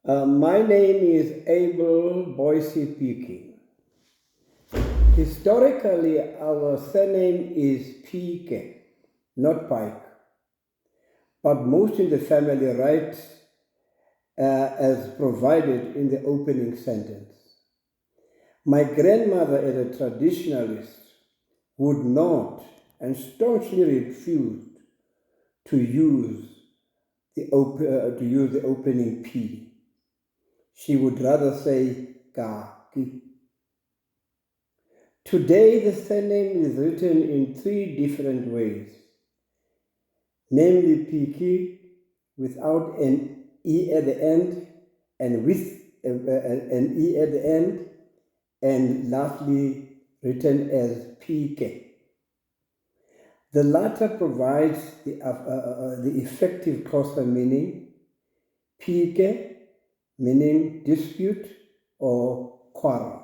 My name is Abel B.Pike. Historically, our surname is Pike, not Pike, but most in the family write as provided in the opening sentence. My grandmother, as a traditionalist, would not and staunchly refused to use the opening P. She would rather say Ka-ki. Today, the surname is written in 3 different ways, namely Piki without an E at the end and with an E at the end, and lastly written as Pike. The latter provides the effective closer meaning, Pike meaning dispute or quarrel.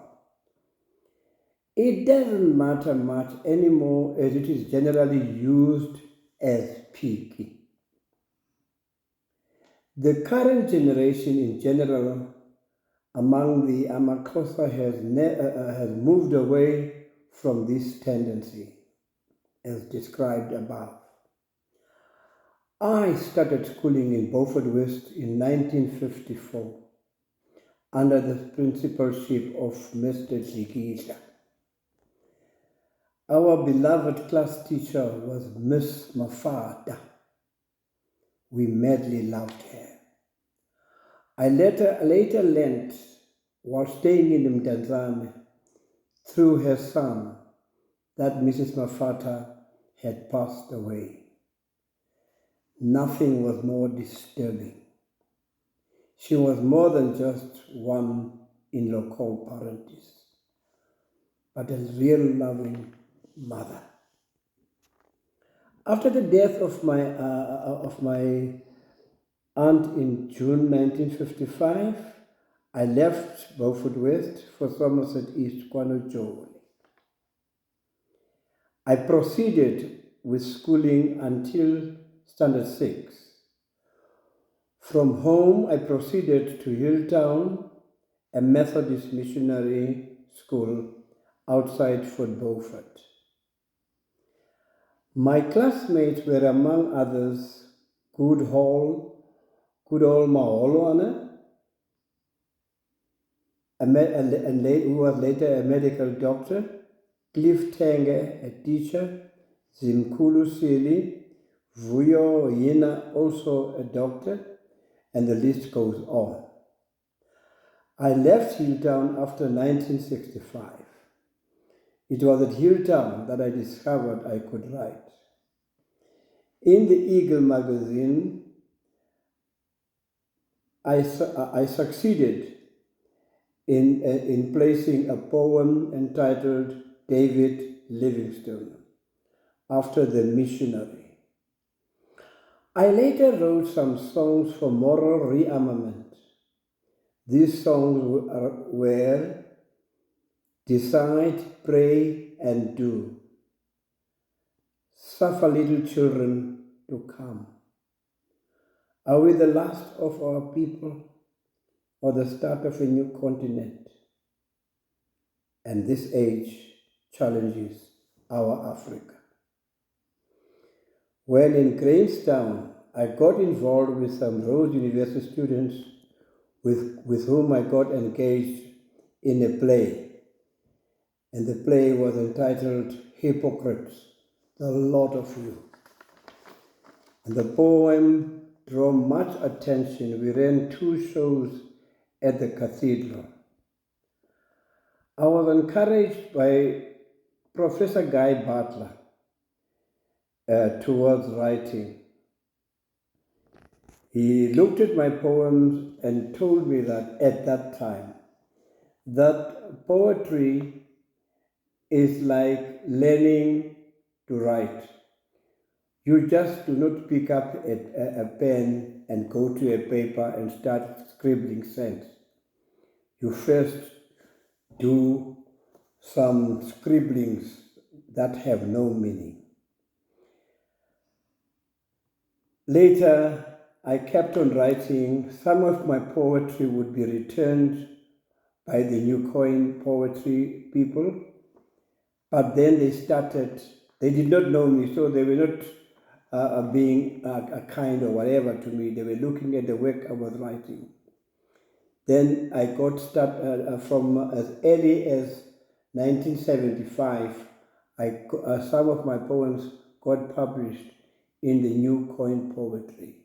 It doesn't matter much anymore as it is generally used as Piki. The current generation in general among the Amaxhosa has moved away from this tendency as described above. I started schooling in Beaufort West in 1954 under the principalship of Mr. Jigila. Our beloved class teacher was Miss Mafata. We madly loved her. I later learnt, while staying in Mdantsane, through her son, that Mrs. Mafata had passed away. Nothing was more disturbing. She was more than just one in loco parentis, but a real loving mother. After the death of my aunt in June 1955, I left Beaufort West for Somerset East, KwaNoJoni. I proceeded with schooling until Standard 6. From home, I proceeded to Hilltown, a Methodist missionary school outside Fort Beaufort. My classmates were, among others, good old Maholoana, who was later a medical doctor, Cliff Tenge, a teacher, Zimkulu Sili, Vuyo Yina, also a doctor, and the list goes on. I left Hilltown after 1965. It was at Hilltown that I discovered I could write. In the Eagle magazine, I succeeded in placing a poem entitled David Livingstone, after the missionary. I later wrote some songs for moral rearmament. These songs were Decide, Pray, and Do. Suffer little children to come. Are we the last of our people or the start of a new continent? And this age challenges our Africa. When in Grahamstown, I got involved with some Rhodes University students with whom I got engaged in a play. And the play was entitled Hypocrites, the Lot of You. And the poem drew much attention. We ran 2 shows at the cathedral. I was encouraged by Professor Guy Butler towards writing. He looked at my poems and told me that at that time, that poetry is like learning to write. You just do not pick up a pen and go to a paper and start scribbling sense. You first do some scribblings that have no meaning. Later, I kept on writing. Some of my poetry would be returned by the New Coin Poetry people, but then they did not know me, so they were not being kind or whatever to me. They were looking at the work I was writing. Then I got started from as early as 1975. Some of my poems got published in the New Coin Poetry,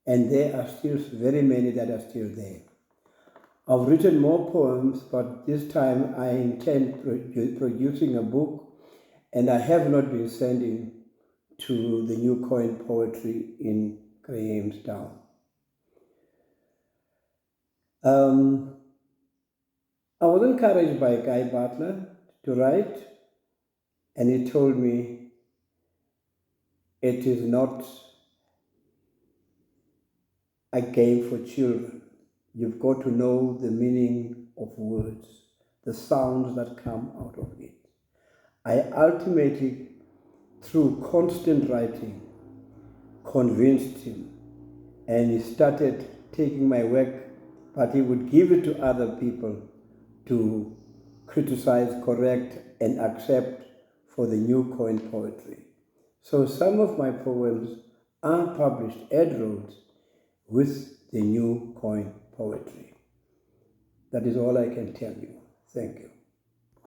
and there are still very many that are still there. I've written more poems, but this time I intend producing a book, and I have not been sending to the New Coin Poetry in Grahamstown. I was encouraged by Guy Butler to write, and he told me it is not a game for children. You've got to know the meaning of words, the sounds that come out of it. I ultimately, through constant writing, convinced him, and he started taking my work, but he would give it to other people to criticize, correct, and accept for the New Coin Poetry. So some of my poems are published ad roads with the New Coin Poetry. That is all I can tell you. Thank you.